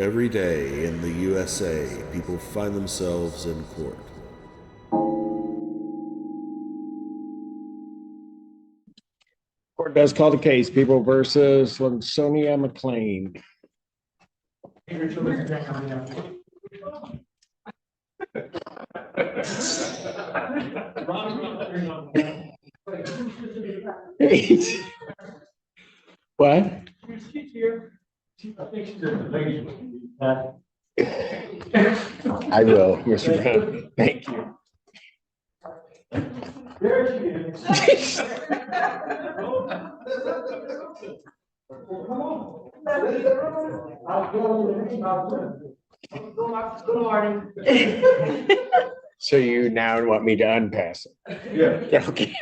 Every day in the USA, people find themselves in court. Court does call the case, People versus Sonia McLean. What? I will, Mr. Brown. Thank you. Good morning. So you now want me to unpass it? Yeah. Okay.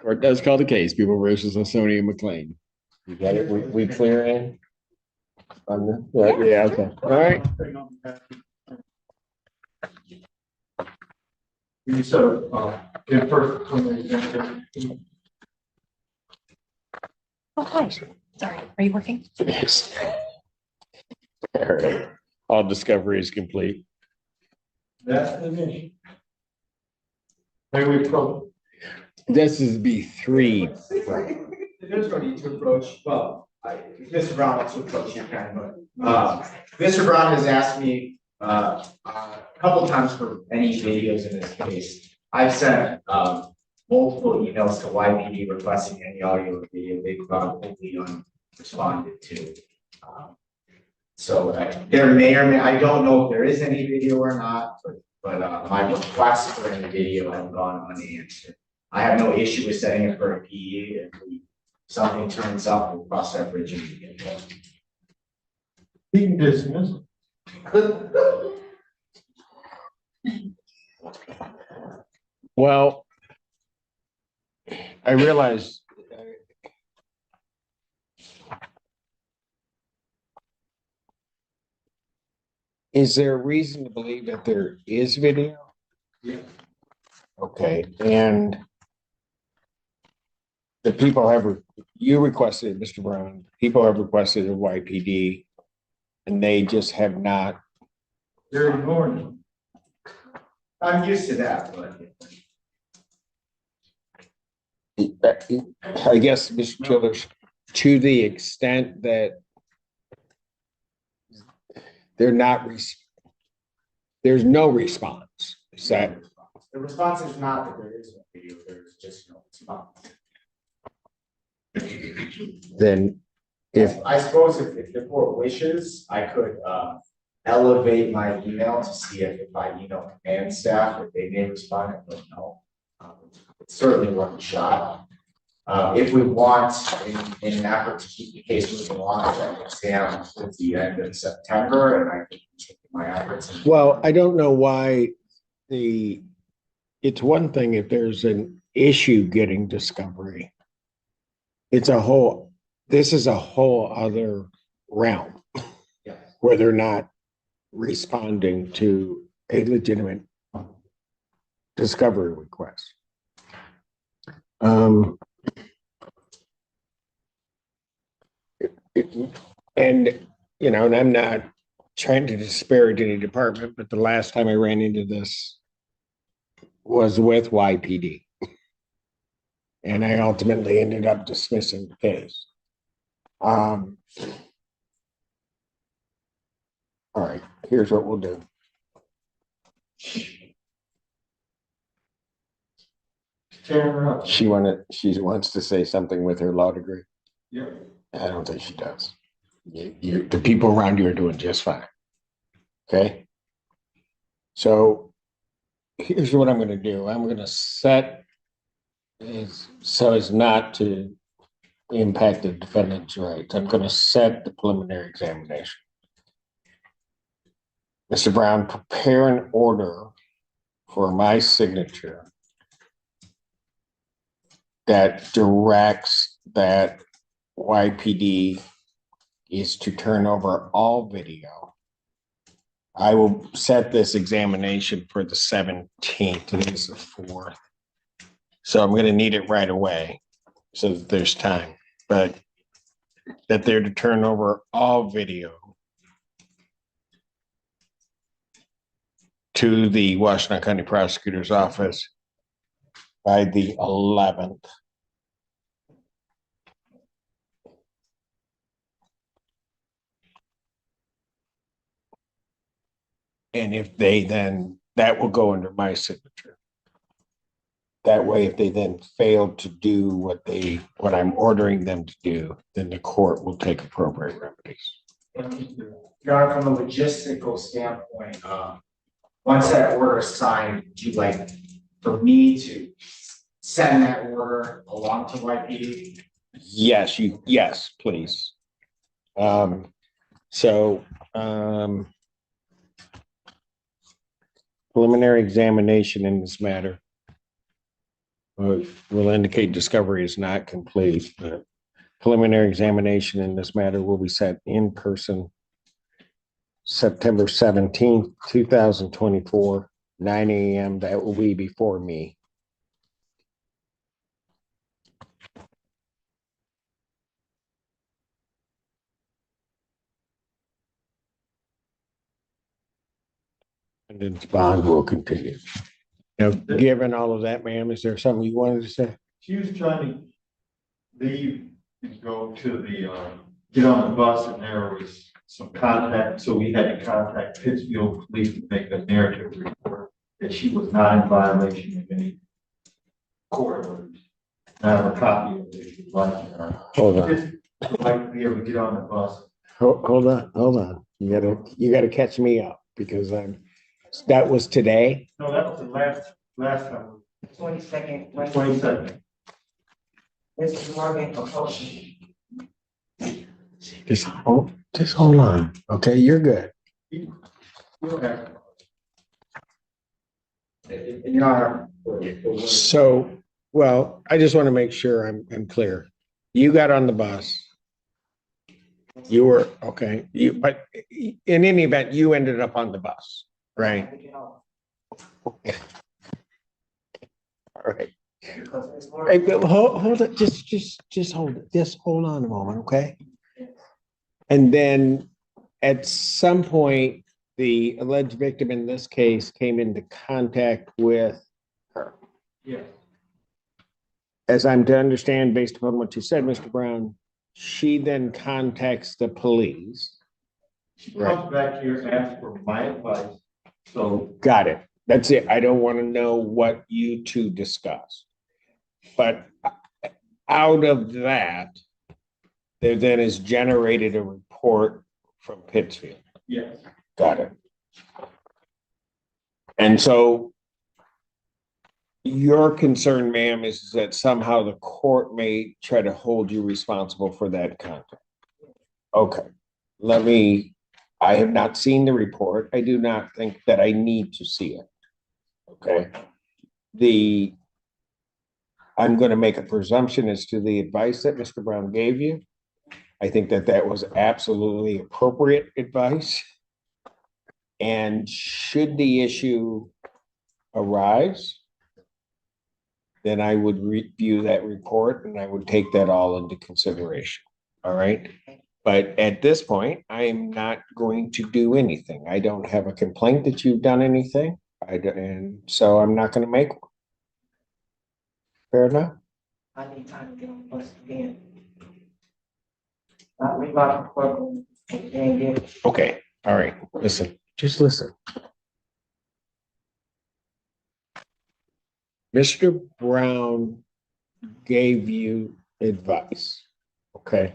Court does call the case, People versus Sonia McLean. You got it? We clear in? On the, yeah, okay. All right. So, in first. Oh, hi. Sorry. Are you working? Yes. All right. All discovery is complete. That's the mission. May we approach? This is B3. There's no need to approach, well, Mr. Brown wants to approach you, but Mr. Brown has asked me a couple times for any videos in this case. I've sent multiple emails to YPD requesting any audio or video. They've probably unresponded to. So there may or may, I don't know if there is any video or not, but my requests for any video have gone unanswered. I have no issue with setting it for a PE. If something turns up, we'll cross that bridge when we get there. Being dismissed. Well, I realize is there a reason to believe that there is video? Yeah. Okay, and the people have, you requested, Mr. Brown, people have requested a YPD and they just have not. They're ignoring I'm used to that, but I guess, Mr. Childers, to the extent that they're not, there's no response. Is that? the response is not that there is no video, there's just no response. Then if, I suppose if the court wishes, I could elevate my email to see if I email command staff, if they may respond, I don't know. It's certainly worth a shot. If we want, in an effort to keep the case moving along, I can exam at the end of September, and I can continue my efforts. well, I don't know why it's one thing if there's an issue getting discovery. This is a whole other realm Yeah. where they're not responding to a legitimate discovery request. And, you know, and I'm not trying to disparage any department, but the last time I ran into this was with YPD. And I ultimately ended up dismissing the case. All right, here's what we'll do. She wants to say something with her law degree. Yeah. I don't think she does. The people around you are doing just fine. Okay. So here's what I'm going to do. I'm going to set so as not to impact the defendant's rights. I'm going to set the preliminary examination. Mr. Brown, prepare an order for my signature that directs that YPD is to turn over all video. I will set this examination for the 17th, and it's the 4th. So I'm going to need it right away so that there's time. But that they're to turn over all video to the Washington County Prosecutor's Office by the 11th. And if they then, that will go under my signature. That way, if they then fail to do what I'm ordering them to do, then the court will take appropriate remedies. Your Honor, from a logistical standpoint, once that order is signed, would you like for me to send that order along to YPD? Yes, please. Preliminary examination in this matter will indicate discovery is not complete. But preliminary examination in this matter will be set in person September 17th, 2024, 9 a.m. That will be before me. And then bond will continue. Now, given all of that, ma'am, is there something you wanted to say? She was trying to leave and go to get on the bus, and there was some contact, so we had to contact Pittsfield Police to make a narrative report that she was not in violation of any court orders. I have a copy of it if you'd like. Hold on. Just like to be able to get on the bus. Hold on. You gotta catch me up because that was today. No, that was the last time. 22nd. 22nd. Mrs. Morgan, proposal. Just hold on. Okay, you're good. Okay. Your Honor. So, well, I just want to make sure I'm clear. You got on the bus. You were, okay, but in any event, you ended up on the bus, right? Okay. All right. Hey, but hold it, just hold it. Just hold on a moment, okay? And then at some point, the alleged victim in this case came into contact with her. Yes. As I'm to understand, based upon what you said, Mr. Brown, she then contacts the police. She comes back here, asks for my advice, so. Got it. That's it. I don't want to know what you two discussed. But out of that, there then is generated a report from Pittsfield. Yes. Got it. And so your concern, ma'am, is that somehow the court may try to hold you responsible for that conduct. Okay, I have not seen the report. I do not think that I need to see it. Okay. I'm going to make a presumption as to the advice that Mr. Brown gave you. I think that was absolutely appropriate advice. And should the issue arise, then I would review that report and I would take that all into consideration. All right. But at this point, I am not going to do anything. I don't have a complaint that you've done anything. And so I'm not going to make one. Fair enough? I need time to get on the bus again. Not read my report. Okay. All right. Listen, just listen. Mr. Brown gave you advice, okay,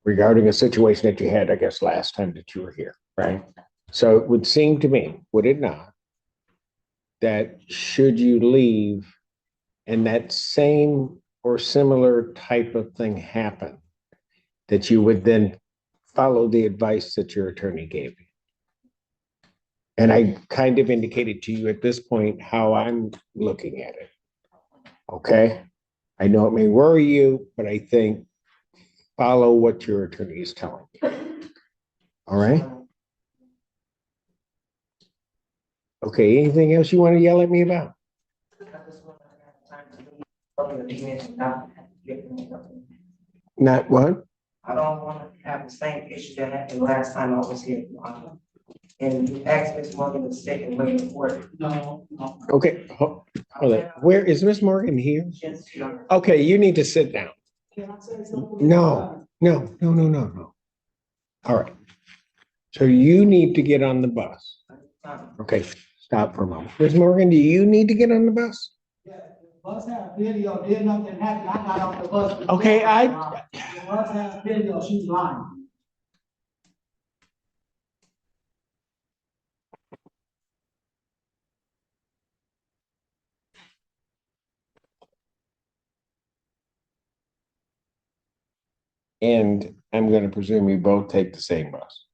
regarding a situation that you had, I guess, last time that you were here, right? So it would seem to me, would it not, that should you leave and that same or similar type of thing happen, that you would then follow the advice that your attorney gave you? And I kind of indicated to you at this point how I'm looking at it. Okay? I know it may worry you, but I think follow what your attorney is telling you. All right? Okay, anything else you want to yell at me about? Not what? I don't wanna have the same issue that happened last time I was here. And you asked Ms. Morgan to stay and wait for it. No. Okay, hold on. Where is Miss Morgan here? Okay, you need to sit down. No. All right. So you need to get on the bus. Okay, stop for a moment. Miss Morgan, do you need to get on the bus? Bus have video, did nothing happen, I got off the bus. Okay, Bus have video, she's lying. And I'm gonna presume you both take the same bus.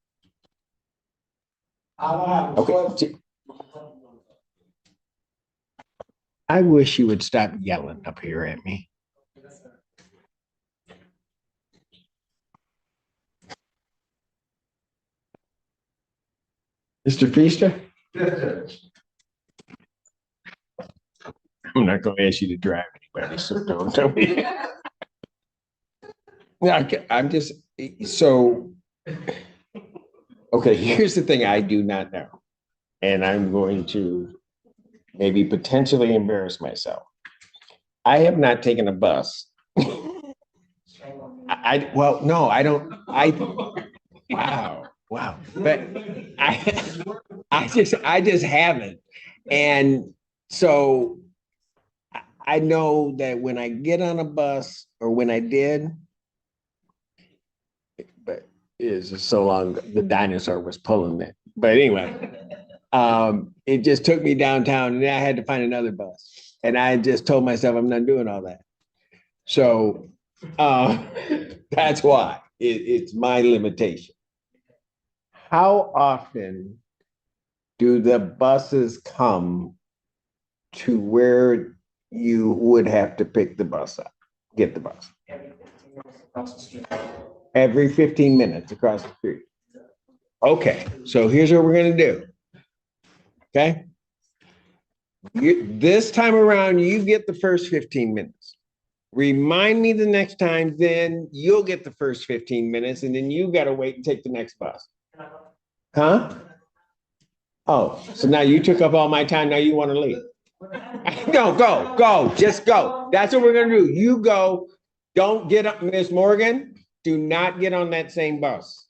I don't have. a Okay. choice. I wish you would stop yelling up here at me. Mr. Feaster? I'm not gonna ask you to drive anybody, so don't tell me. Yeah, I'm just, so. Okay, here's the thing I do not know. And I'm going to maybe potentially embarrass myself. I have not taken a bus. Well, no, I don't, wow. But I just haven't. And so I know that when I get on a bus, or when I did, but it's just so long, the dinosaur was pulling it. But anyway, it just took me downtown, and then I had to find another bus. And I just told myself I'm not doing all that. So that's why it's my limitation. How often do the buses come to where you would have to pick the bus up, get the bus? Every 15 minutes across the street. Okay, so here's what we're gonna do. Okay? This time around, you get the first 15 minutes. Remind me the next time, then you'll get the first 15 minutes, and then you gotta wait and take the next bus. Huh? Oh, so now you took up all my time, now you wanna leave? No, go, just go. That's what we're gonna do. You go, don't get up, Miss Morgan, do not get on that same bus.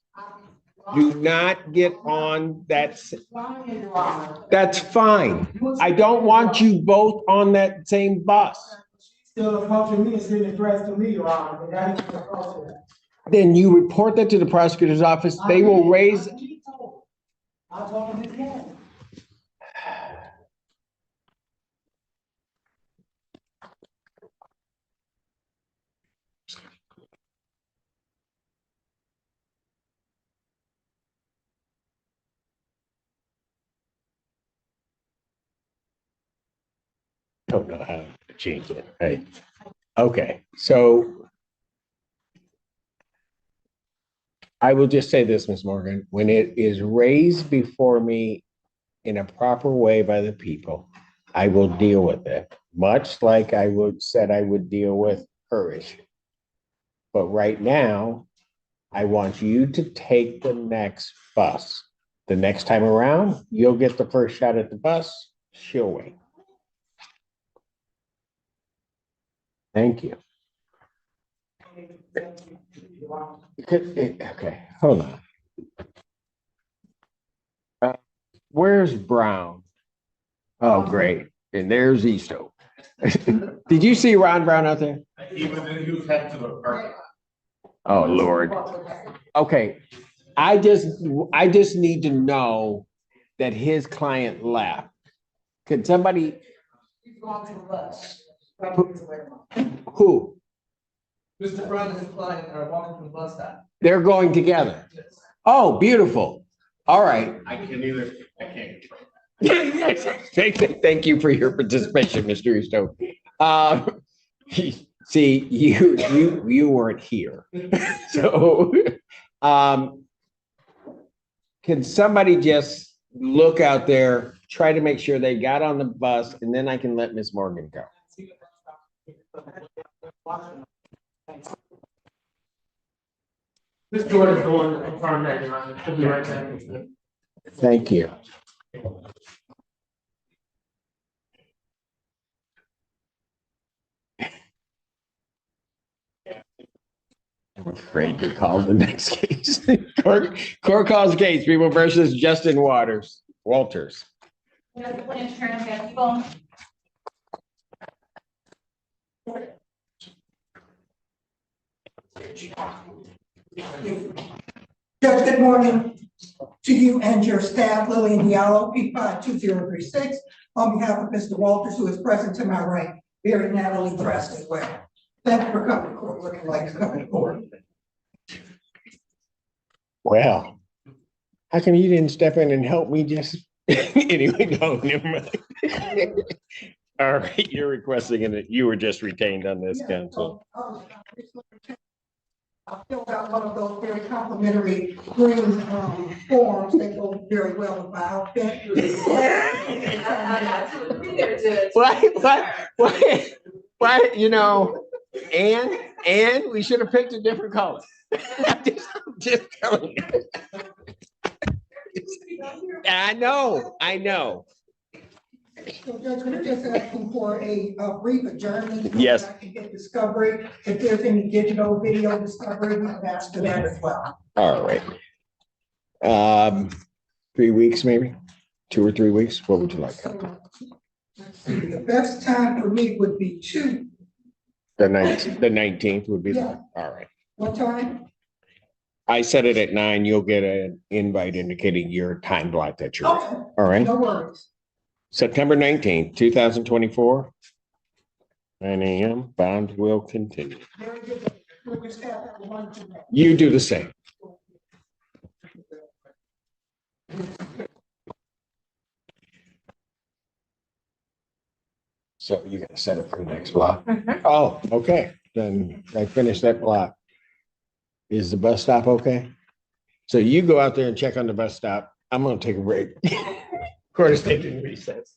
Do not get on that. That's fine. I don't want you both on that same bus. Still approaching me and sending threats to me, Your Honor, and that is the process. Then you report that to the prosecutor's office. They will raise. I'll talk to his man. Don't know how to change it, right? Okay, so I will just say this, Ms. Morgan, when it is raised before me in a proper way by the people, I will deal with it, much like I said I would deal with her issue. But right now, I want you to take the next bus. The next time around, you'll get the first shot at the bus, she'll wait. Thank you. Okay, hold on. Where's Brown? Oh, great. And there's Easto. Did you see Ron Brown out there? He was heading to the park. Oh, Lord. Okay, I just need to know that his client left. Could somebody? Who? Mr. Brown and his client are walking from the bus stop. They're going together. Oh, beautiful. All right. I can't. Thank you for your participation, Mr. Easto. See, you weren't here. So, can somebody just look out there, try to make sure they got on the bus, and then I can let Miss Morgan go. Ms. Jordan's going to confirm that, Your Honor. She'll be right back. Thank you. I'm afraid to call the next case. Court calls case, People versus Justin Walters. Judge, good morning to you and your staff, Lillian Diallo, P52036, on behalf of Mr. Walters, who is present to my right, very Natalie Press as well. Thank you for coming to court, looking like you're coming to court. Well, how come you didn't step in and help me just, anyway, no, never mind. All right, you're requesting and you were just retained on this, counsel. I filled out one of those very complimentary green forms that go very well with my outfit. What, you know, and we should have picked a different color. I'm just telling you. I know. So Judge, we're just asking for a brief adjournment. Yes. I can get discovery. If there's any digital video discovery, we can ask for that as well. All right. 3 weeks, maybe 2 or 3 weeks. What would you like? So, let's see, the best time for me would be The 19th would be. Yeah. All right. what time? I set it at 9. You'll get an invite indicating your time block that you're. Okay, All right. no worries. September 19th, 2024. 9 a.m. Bond will continue. Very good. We'll just have that one today. You do the same. So you gotta set it for the next block? Oh, okay, then I finished that block. Is the bus stop okay? So you go out there and check on the bus stop. I'm gonna take a break. Court is taking recess.